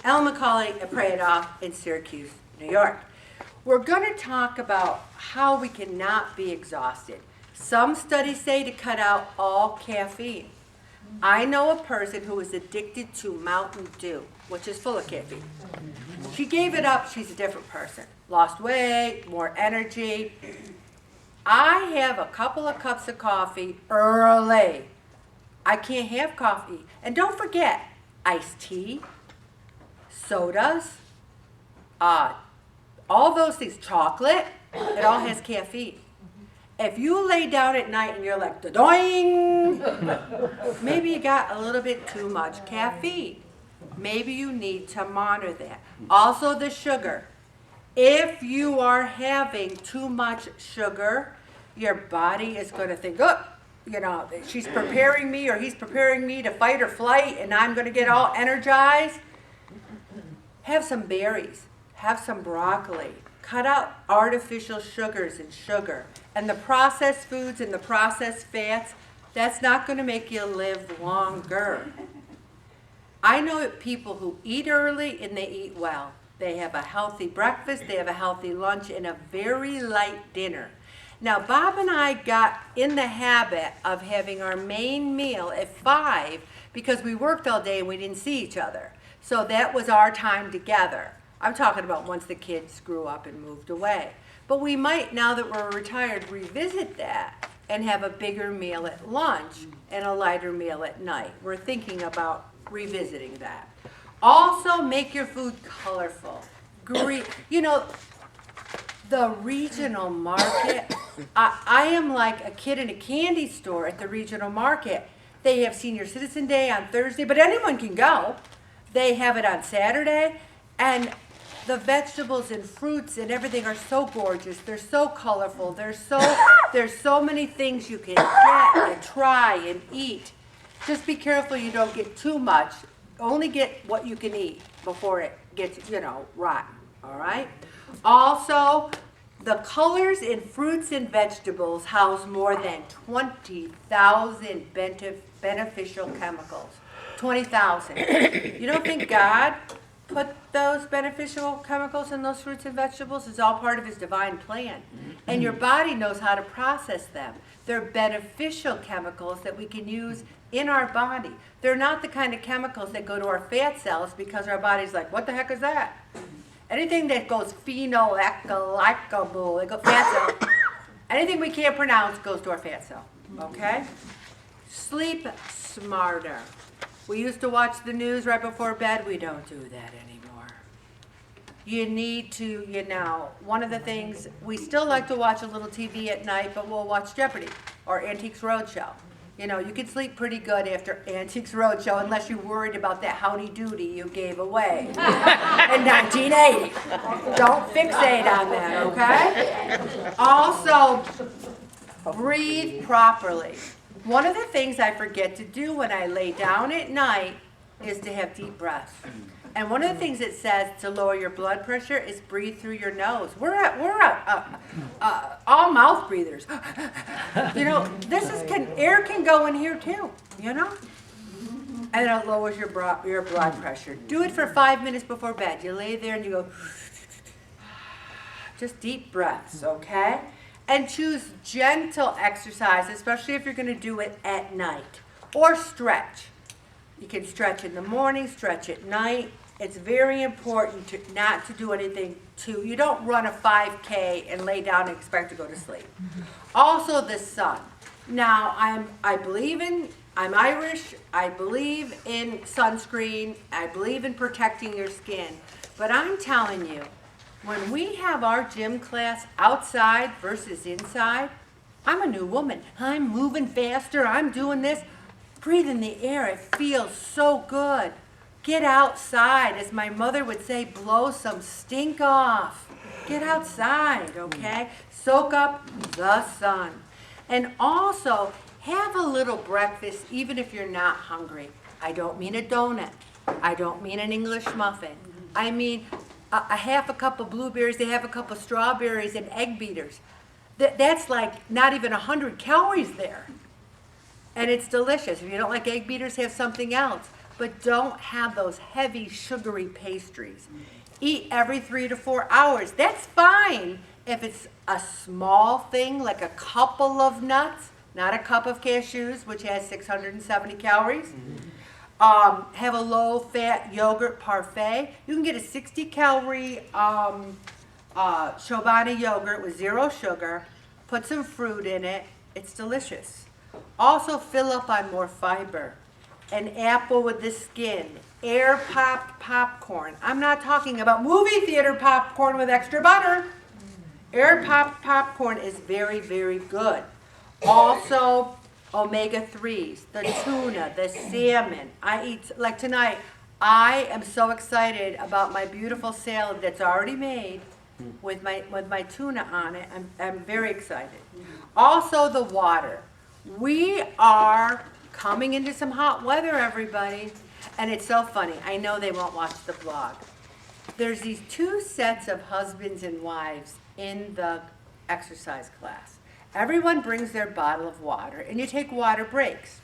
Ellen McCauley and Pray It Off in Syracuse, New York. We're going to talk about how we cannot be exhausted. Some studies say to cut out all caffeine. I know a person who is addicted to Mountain Dew, which is full of caffeine. She gave it up, she's a different person. Lost weight, more energy. I have a couple of cups of coffee early. I can't have coffee. And don't forget, iced tea, sodas, all those things, chocolate, it all has caffeine. If you lay down at night and you're like, da-doing, maybe you got a little bit too much caffeine. Maybe you need to monitor that. Also the sugar. If you are having too much sugar, your body is going to think, oh, you know, she's preparing me or he's preparing me to fight or flight and I'm going to get all energized. Have some berries. Have some broccoli. Cut out artificial sugars and sugar. And the processed foods and the processed fats, that's not going to make you live longer. I know people who eat early and they eat well. They have a healthy breakfast, they have a healthy lunch, and a very light dinner. Now, Bob and I got in the habit of having our main meal at 5 because we worked all day and we didn't see each other. So that was our time together. I'm talking about once the kids grew up and moved away. But we might, now that we're retired, revisit that and have a bigger meal at lunch and a lighter meal at night. We're thinking about revisiting that. Also, make your food colorful. You know, the regional market, I am like a kid in a candy store at the regional market. They have Senior Citizen Day on Thursday, but anyone can go. They have it on Saturday, and the vegetables and fruits and everything are so gorgeous. They're so colorful. There's so many things you can get and try and eat. Just be careful you don't get too much. Only get what you can eat before it gets, you know, rotten, all right? Also, the colors in fruits and vegetables house more than 20,000 beneficial chemicals. 20,000. You don't think God put those beneficial chemicals in those fruits and vegetables? It's all part of his divine plan. And your body knows how to process them. They're beneficial chemicals that we can use in our body. They're not the kind of chemicals that go to our fat cells because our body's like, what the heck is that? Anything that goes phenolactobacillus, fat cell, anything we can't pronounce goes to our fat cell, okay? Sleep smarter. We used to watch the news right before bed. We don't do that anymore. You need to, you know, one of the things, we still like to watch a little TV at night, but we'll watch Jeopardy or Antiques Roadshow. You know, you can sleep pretty good after Antiques Roadshow unless you're worried about that Howdy Doody you gave away in 1980. Don't fixate on that, okay? Also, breathe properly. One of the things I forget to do when I lay down at night is to have deep breaths. And one of the things it says to lower your blood pressure is breathe through your nose. We're all mouth breathers. You know, air can go in here too, you know? And it lowers your blood pressure. Do it for 5 minutes before bed. You lay there and you go, just deep breaths, okay? And choose gentle exercise, especially if you're going to do it at night. Or stretch. You can stretch in the morning, stretch at night. It's very important not to do anything you don't run a 5K and lay down and expect to go to sleep. Also the sun. Now, I'm Irish, I believe in sunscreen, I believe in protecting your skin, but I'm telling you, when we have our gym class outside versus inside, I'm a new woman. I'm moving faster, I'm doing this. Breathe in the air, it feels so good. Get outside, as my mother would say, blow some stink off. Get outside, okay? Soak up the sun. And also, have a little breakfast even if you're not hungry. I don't mean a donut. I don't mean an English muffin. I mean a half a cup of blueberries, a half a cup of strawberries, and egg beaters. That's like not even 100 calories there. And it's delicious. If you don't like egg beaters, have something else. but don't have those heavy sugary pastries. Eat every 3 to 4 hours. That's fine if it's a small thing like a couple of nuts, not a cup of cashews, which has 670 calories. Have a low-fat yogurt parfait. You can get a 60-calorie Chobani yogurt with 0 sugar. Put some fruit in it. It's delicious. Also fill up on more fiber. An apple with the skin. Air-popped popcorn. I'm not talking about movie theater popcorn with extra butter. Air-popped popcorn is very, very good. Also, omega-3s, the tuna, the salmon. I eat, like tonight, I am so excited about my beautiful salad that's already made with my tuna on it. I'm very excited. Also, the water. We are coming into some hot weather, everybody. And it's so funny. I know they won't watch the vlog. There's these 2 sets of husbands and wives in the exercise class. Everyone brings their bottle of water, and you take water breaks.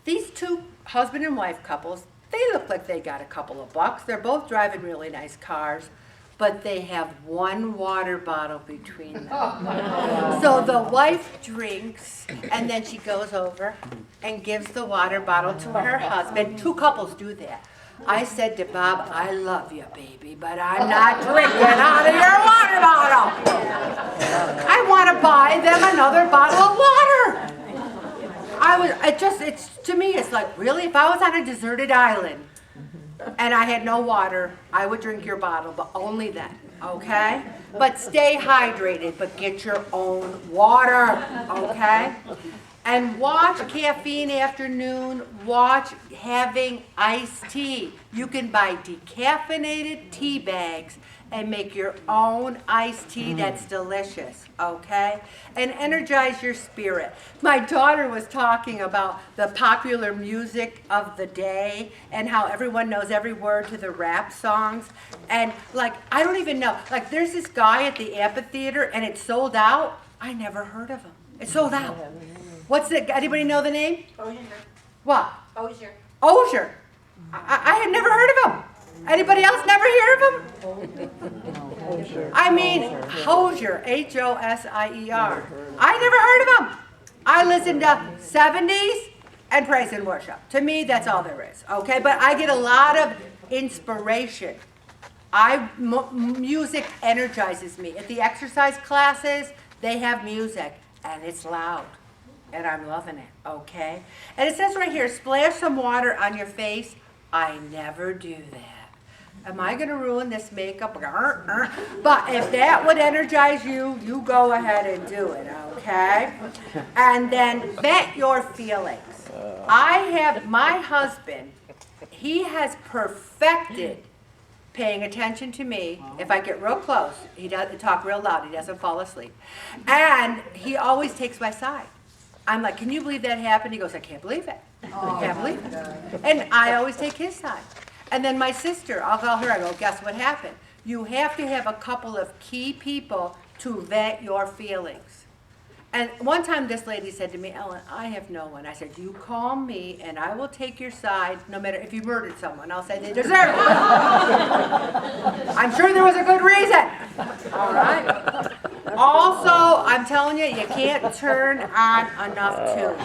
These 2 husband and wife couples, they look like they got a couple of bucks. They're both driving really nice cars, but they have 1 water bottle between them. So the wife drinks, and then she goes over and gives the water bottle to her husband. 2 couples do that. I said to Bob, I love you, baby, but I'm not drinking out of your water bottle. I want to buy them another bottle of water. To me, it's like, really? If I was on a deserted island and I had no water, I would drink your bottle, but only then, okay? But stay hydrated, but get your own water, okay? And watch Caffeine Afternoon, watch having iced tea. You can buy decaffeinated tea bags and make your own iced tea that's delicious, okay? And energize your spirit. My daughter was talking about the popular music of the day and how everyone knows every word to the rap songs. And like, I don't even know, like there's this guy at the amphitheater and it's sold out. I never heard of him. It's sold out. What's it? Anybody know the name? Osier. What? Osier. Osier. I had never heard of him. Anybody else never hear of him? I mean, Hosier, Hosier. I never heard of him. I listen to 70s and praise and worship. To me, that's all there is, okay? But I get a lot of inspiration. Music energizes me. At the exercise classes, they have music, and it's loud. And I'm loving it, okay? And it says right here, splash some water on your face. I never do that. Am I going to ruin this makeup? But if that would energize you, you go ahead and do it, okay? And then vent your feelings. My husband, he has perfected paying attention to me. If I get real close, he doesn't talk real loud. He doesn't fall asleep. And he always takes my side. I'm like, can you believe that happened? He goes, I can't believe it. I can't believe it. And I always take his side. And then my sister, I'll call her, I go, guess what happened? You have to have a couple of key people to vet your feelings. And one time this lady said to me, Ellen, I have no one. I said, you call me and I will take your side no matter if you murdered someone. I'll say they deserve it. I'm sure there was a good reason. All right? Also, I'm telling you, you can't turn on enough tunes.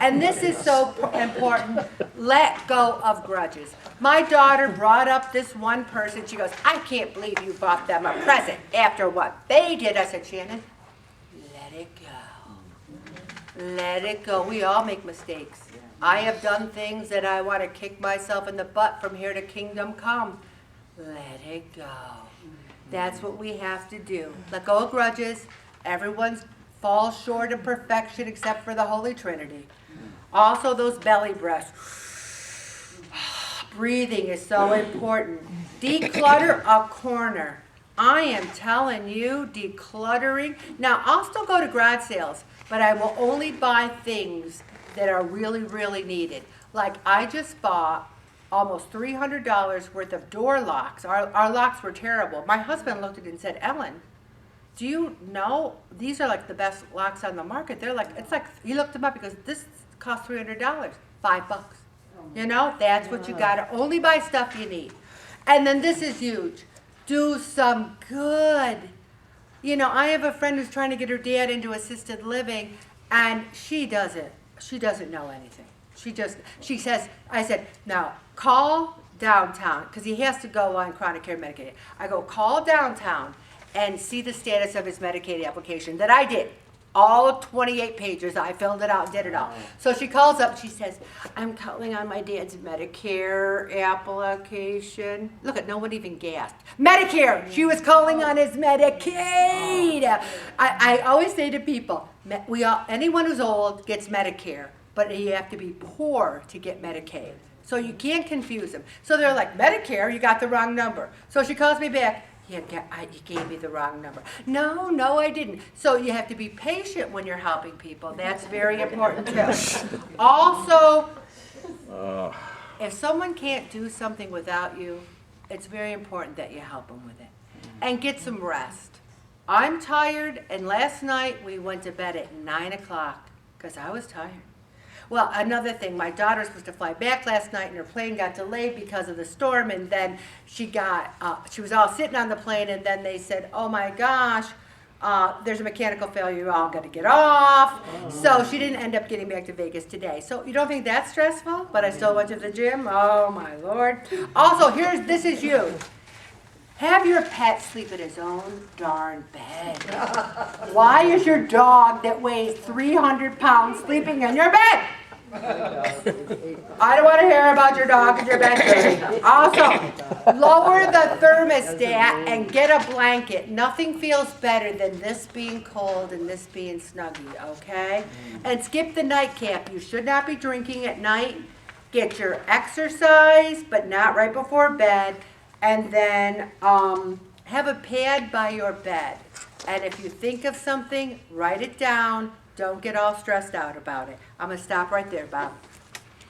And this is so important. Let go of grudges. My daughter brought up this one person. She goes, I can't believe you bought them a present after what they did. I said, Shannon, let it go. Let it go. We all make mistakes. I have done things that I want to kick myself in the butt from here to kingdom come. Let it go. That's what we have to do. Let go of grudges. Everyone falls short of perfection except for the Holy Trinity. Also, those belly breaths. Breathing is so important. Declutter a corner. I am telling you, decluttering. Now, I'll still go to garage sales, but I will only buy things that are really, really needed. Like I just bought almost $300 worth of door locks. Our locks were terrible. My husband looked at it and said, Ellen, do you know these are like the best locks on the market? They're like, it's like, he looked them up because this cost $300, $5. You know, that's what you gotta, only buy stuff you need. And then this is huge. Do some good. You know, I have a friend who's trying to get her dad into assisted living, and she doesn't know anything. She says, I said, now call downtown, because he has to go on chronic care Medicaid. I go, call downtown and see the status of his Medicaid application that I did. All 28 pages, I filled it out and did it all. So she calls up, she says, I'm calling on my dad's Medicare application. Look, no one even gasped. Medicare! She was calling on his Medicaid! I always say to people, anyone who's old gets Medicare, but you have to be poor to get Medicaid. So you can't confuse them. So they're like, Medicare, you got the wrong number. So she calls me back, you gave me the wrong number. No, I didn't. So you have to be patient when you're helping people. That's very important too. Also, if someone can't do something without you, it's very important that you help them with it. And get some rest. I'm tired, and last night we went to bed at 9 o'clock because I was tired. Well, another thing, my daughter was supposed to fly back last night, and her plane got delayed because of the storm, and then she was all sitting on the plane, and then they said, oh my gosh, there's a mechanical failure, you're all going to get off. So she didn't end up getting back to Vegas today. So you don't think that's stressful? But I still went to the gym? Oh my Lord. Also, this is you. Have your pet sleep in his own darn bed. Why is your dog that weighs 300 pounds sleeping in your bed? I don't want to hear about your dog in your bed. Also, lower the thermostat and get a blanket. Nothing feels better than this being cold and this being snuggy, okay? And skip the nightcap. You should not be drinking at night. Get your exercise, but not right before bed. And then have a pad by your bed. And if you think of something, write it down. Don't get all stressed out about it. I'm going to stop right there, Bob.